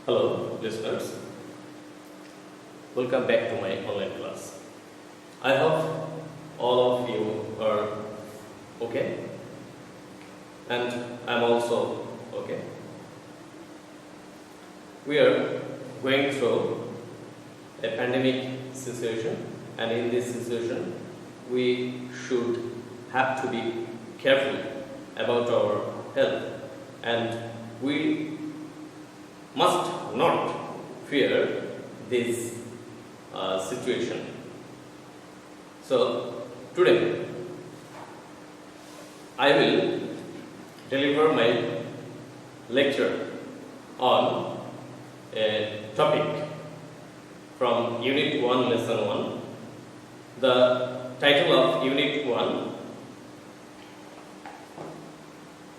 Hello, listeners. Welcome back to my online class. I hope all of you are okay, and I'm also okay. We are going through a pandemic situation, and in this situation, we should have to be careful about our health, and we must not fear this situation. So, today I will deliver my lecture on a topic from Unit 1, Lesson 1. The title of Unit 1: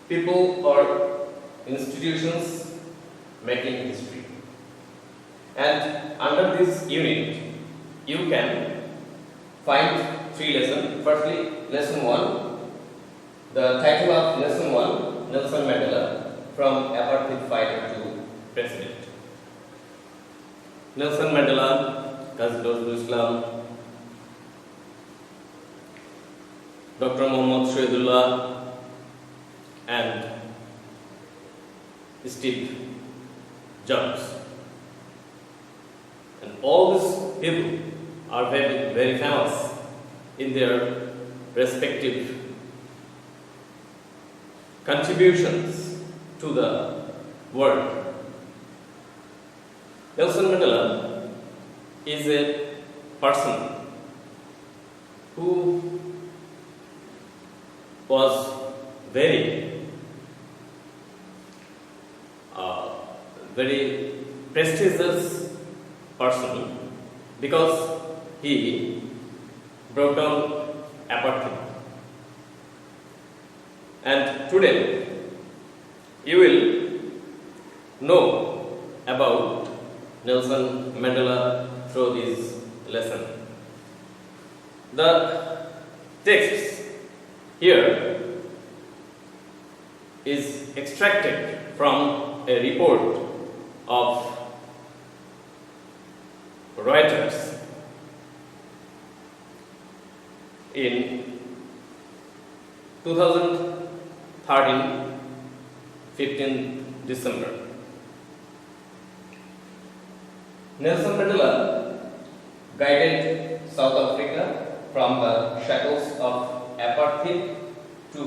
People or Institutions Making History. And under this unit, you can find three lessons. Firstly, Lesson 1. The title of Lesson 1: Nelson Mandela, from apartheid fighter to president. Nelson Mandela, Qazi Nazrul Islam, Dr. Muhammad Shahidullah, and Steve Jobs. And all these people are very, very famous in their respective contributions to the world. Nelson Mandela is a person who was very prestigious person because he broke down apartheid. And today you will know about Nelson Mandela through this lesson. The text here is extracted from a report of Reuters in 2013, 15 December. Nelson Mandela guided South Africa from the shackles of apartheid to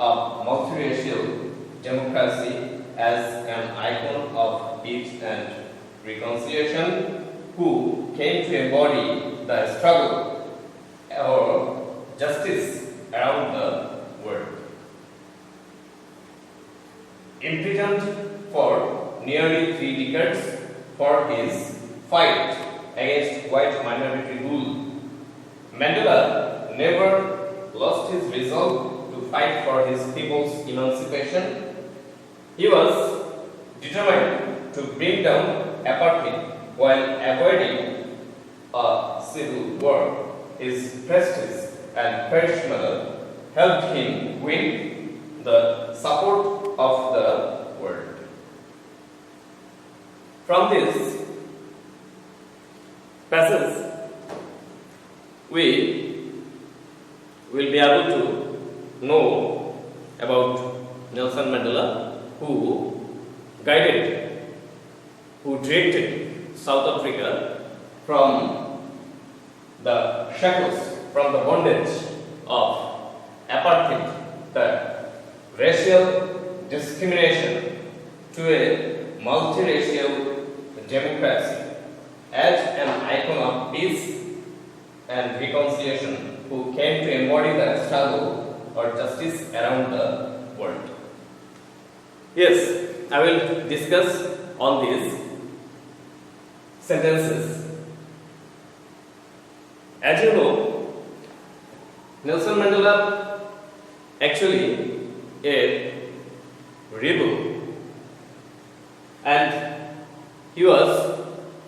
a multiracial democracy as an icon of peace and reconciliation, who came to embody the struggle for justice around the world. Imprisoned for nearly 3 decades for his fight against white minority rule, Mandela never lost his resolve to fight for his people's emancipation. He was determined to bring down apartheid while avoiding a civil war. His prestige and Paris medal helped him win the support of the world. From this passage, we will be able to know about Nelson Mandela, who directed South Africa from the shackles, from the bondage of apartheid, the racial discrimination, to a multiracial democracy, as an icon of peace and reconciliation, who came to embody the struggle for justice around the world. Yes, I will discuss on these sentences. As you know, Nelson Mandela actually a rebel, and he was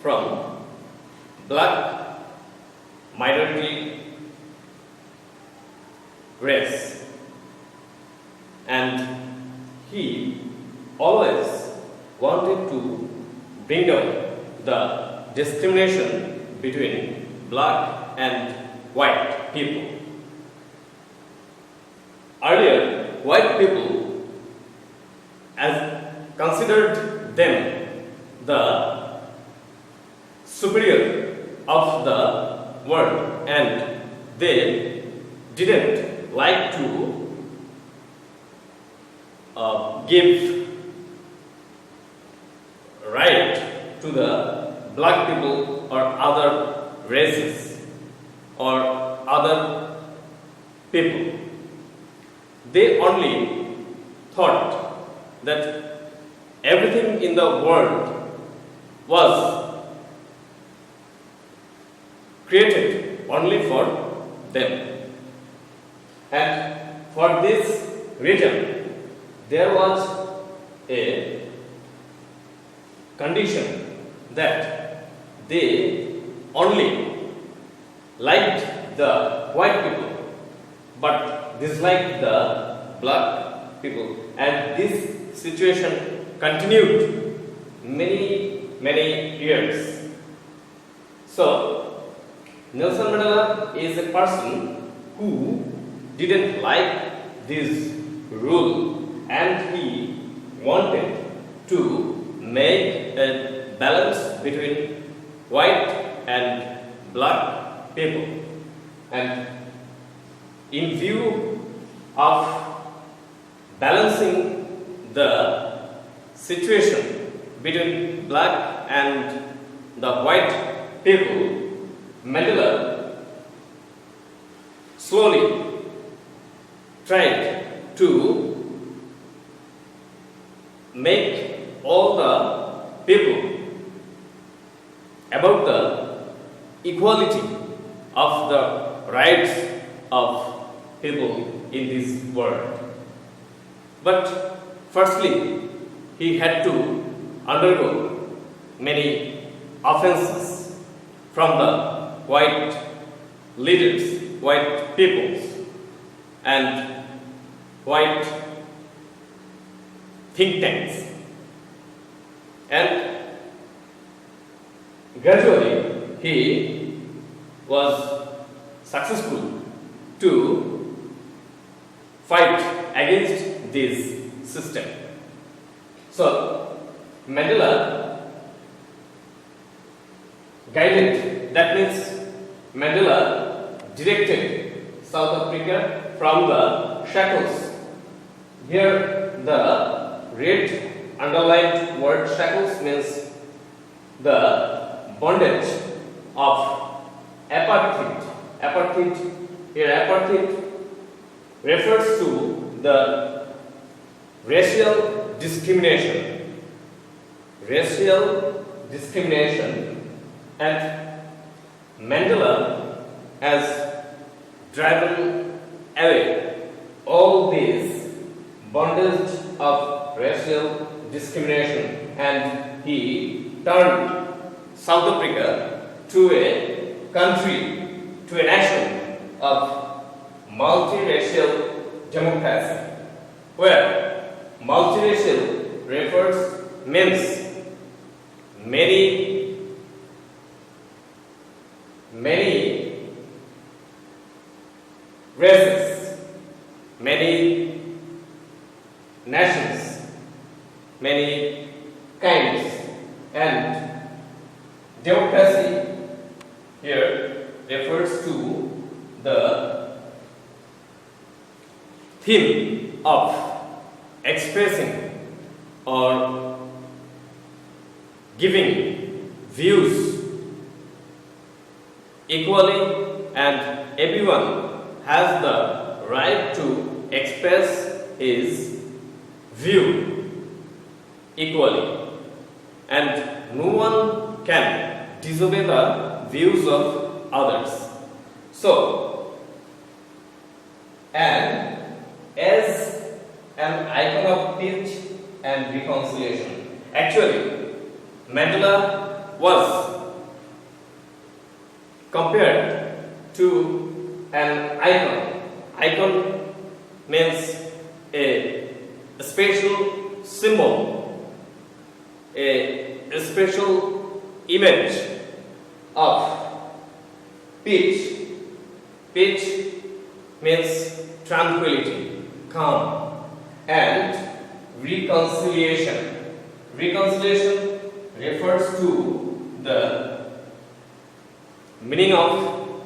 from black minority race, and he always wanted to bring down the discrimination between black and white people. Earlier, white people as considered them the superior of the world, and they didn't like to give right to the black people or other races or other people. They only thought that everything in the world was created only for them. And for this reason, there was a condition that they only liked the white people but disliked the black people, and this situation continued many years. So Nelson Mandela is a person who didn't like this rule, and he wanted to make a balance between white and black people. And in view of balancing the situation between black and the white people, Mandela slowly tried to make all the people about the equality of the rights of people in this world. But firstly, he had to undergo many offenses from the white leaders, white peoples, and white think tanks. And gradually he was successful to fight against this system. So Mandela guided, that means Mandela directed South Africa from the shackles. Here the red underlined word shackles means the bondage of apartheid. Apartheid refers to the racial discrimination. And Mandela has driven away all these bondage of racial discrimination, and he turned South Africa to a country, to a nation of multiracial democracy, where multiracial means many races, many nations, many kinds, and democracy here refers to the theme of expressing or giving views equally, and everyone has the right to express his view equally, and no one can disobey the views of others. So, and as an icon of peace and reconciliation, actually Mandela was compared to an icon. Icon means a special symbol, a a special image of peace. Peace means tranquility, calm, and reconciliation. Reconciliation refers to the meaning of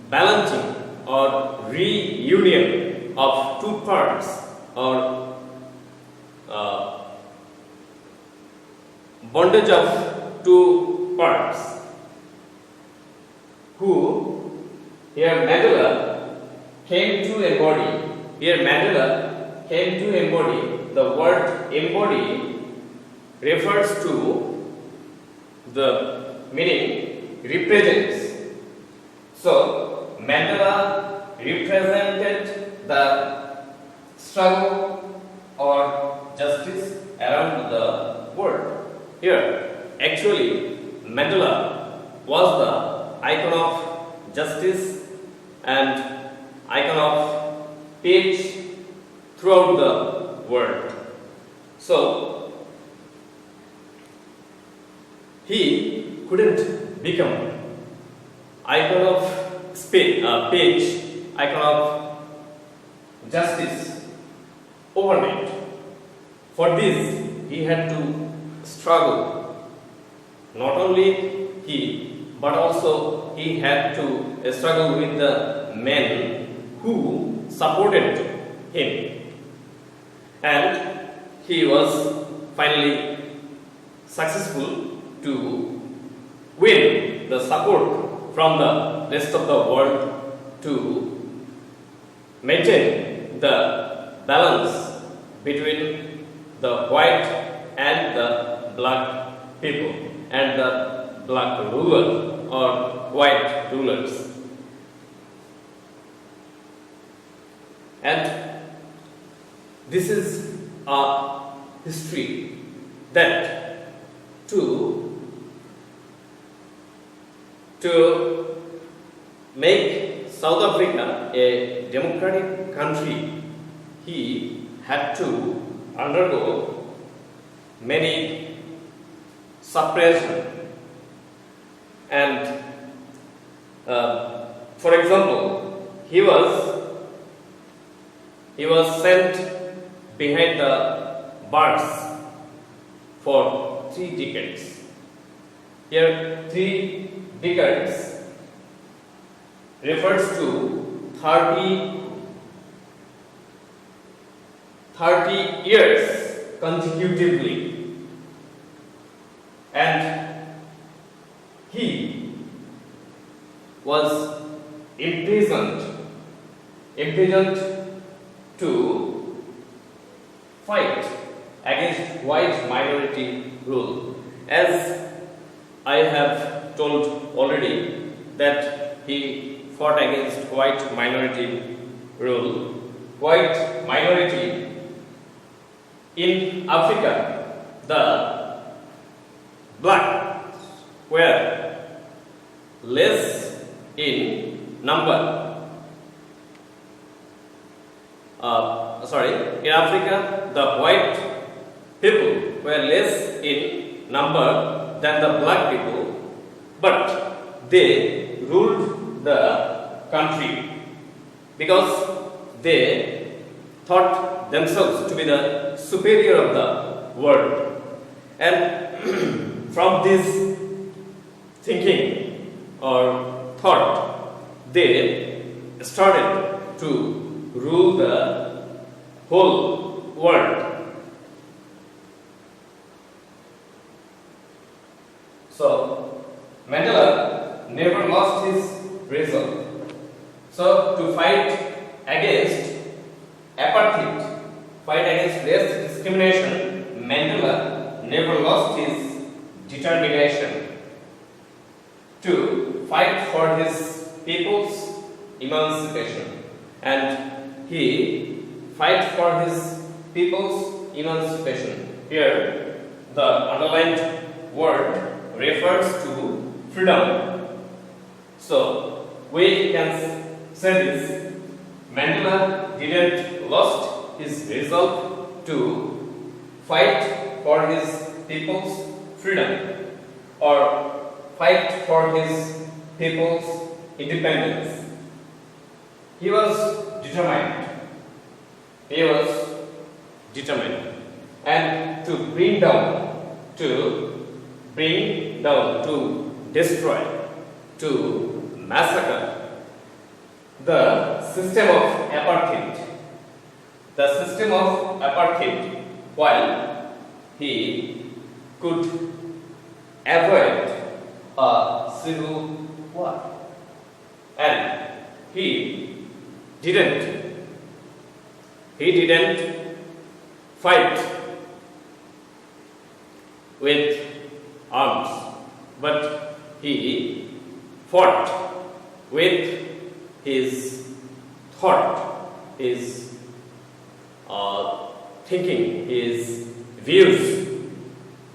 balancing or reunion of two parts, or bondage of two parts. Who here Mandela came to embody. Here Mandela came to embody. The word embody refers to the meaning represents. So Mandela represented the struggle or justice around the world. Here, actually, Mandela was the icon of justice and icon of peace throughout the world. So, he couldn't become icon of peace, icon of justice overnight. For this, he had to struggle. Not only he, but also he had to struggle with the men who supported him. And he was finally successful to win the support from the rest of the world to maintain the balance between the white and the black people and the black ruler or white rulers. And this is a history that to make South Africa a democratic country, he had to undergo many suppression. And for example, he was sent behind the bars for 3 decades. Here, 3 decades refers to 30 years consecutively, and he was imprisoned to fight against white minority rule. As I have told already that he fought against white minority rule. White minority in Africa, the blacks were less in number. In Africa, the white people were less in number than the black people, but they ruled the country because they thought themselves to be the superior of the world. And from this thinking or thought, they started to rule the whole world. So Mandela never lost his resolve. So to fight against apartheid, fight against race discrimination, Mandela never lost his determination to fight for his people's emancipation, and he fight for his people's emancipation. Here, the underlined word refers to freedom. So we can say this: Mandela didn't lost his resolve to fight for his people's freedom or fight for his people's independence. He was determined. He was determined. And to bring down, to destroy, to massacre the system of apartheid. The system of apartheid, while he could avoid a civil war. And he didn't fight with arms, but he fought with his thought, his thinking, his views,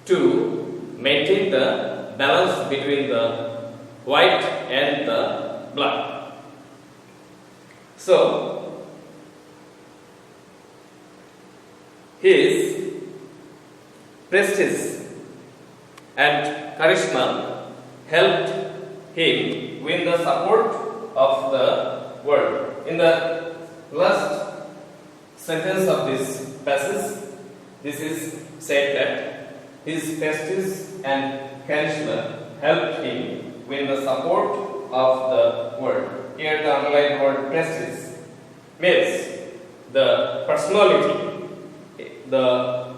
to maintain the balance between the white and the black. So, his prestige and charisma helped him win the support of the world. In the last sentence of this passage, this is said that his prestige and charisma helped him win the support of the world. Here the underlined word prestige means the personality, the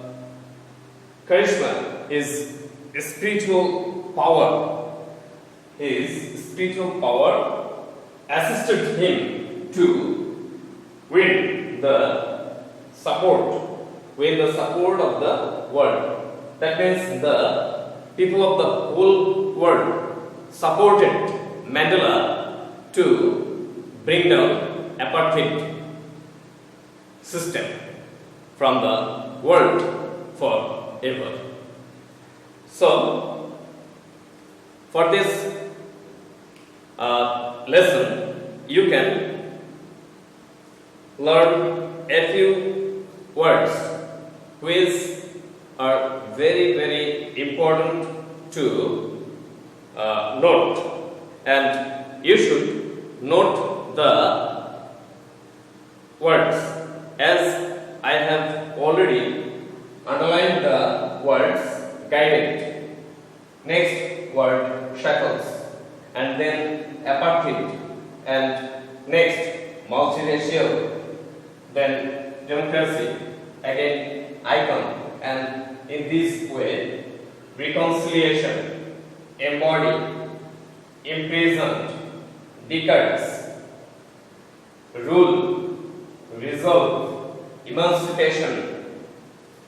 charisma is spiritual power. His spiritual power assisted him to win the support of the world. That means the people of the whole world supported Mandela to bring down apartheid system from the world forever. So, for this lesson, you can learn a few words which are very, very important to note, and you should note the words as I have already underlined the words guided. Next word shackles, and then apartheid, and next multiracial, then democracy, again icon, and in this way reconciliation, embody, imprisoned, decades, rule, resolve, emancipation,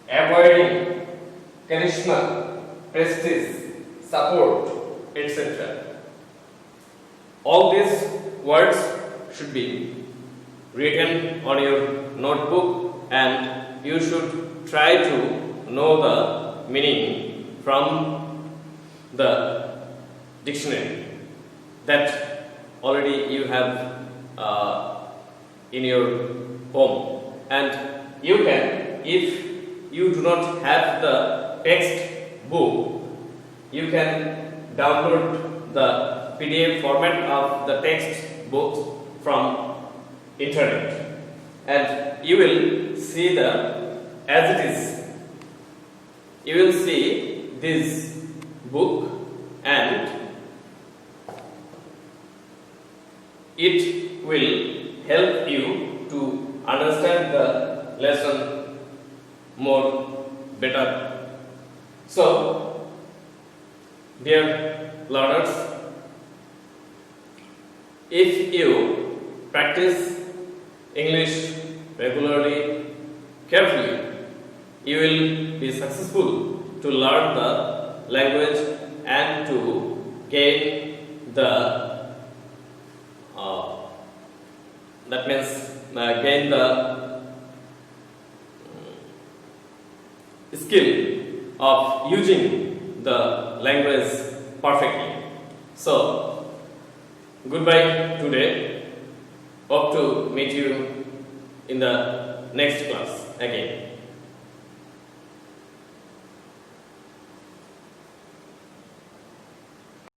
avoiding, charisma, prestige, support, etc. All these words should be written on your notebook, and you should try to know the meaning from the dictionary that already you have in your home. And you can, if you do not have the text book, you can download the PDF format of the text books from internet, and you will see as it is. You will see this book, and it will help you to understand the lesson more better. So, dear learners, if you practice English regularly, carefully, you will be successful to learn the language and to gain the gain the skill of using the language perfectly. So, goodbye today. Hope to meet you in the next class again.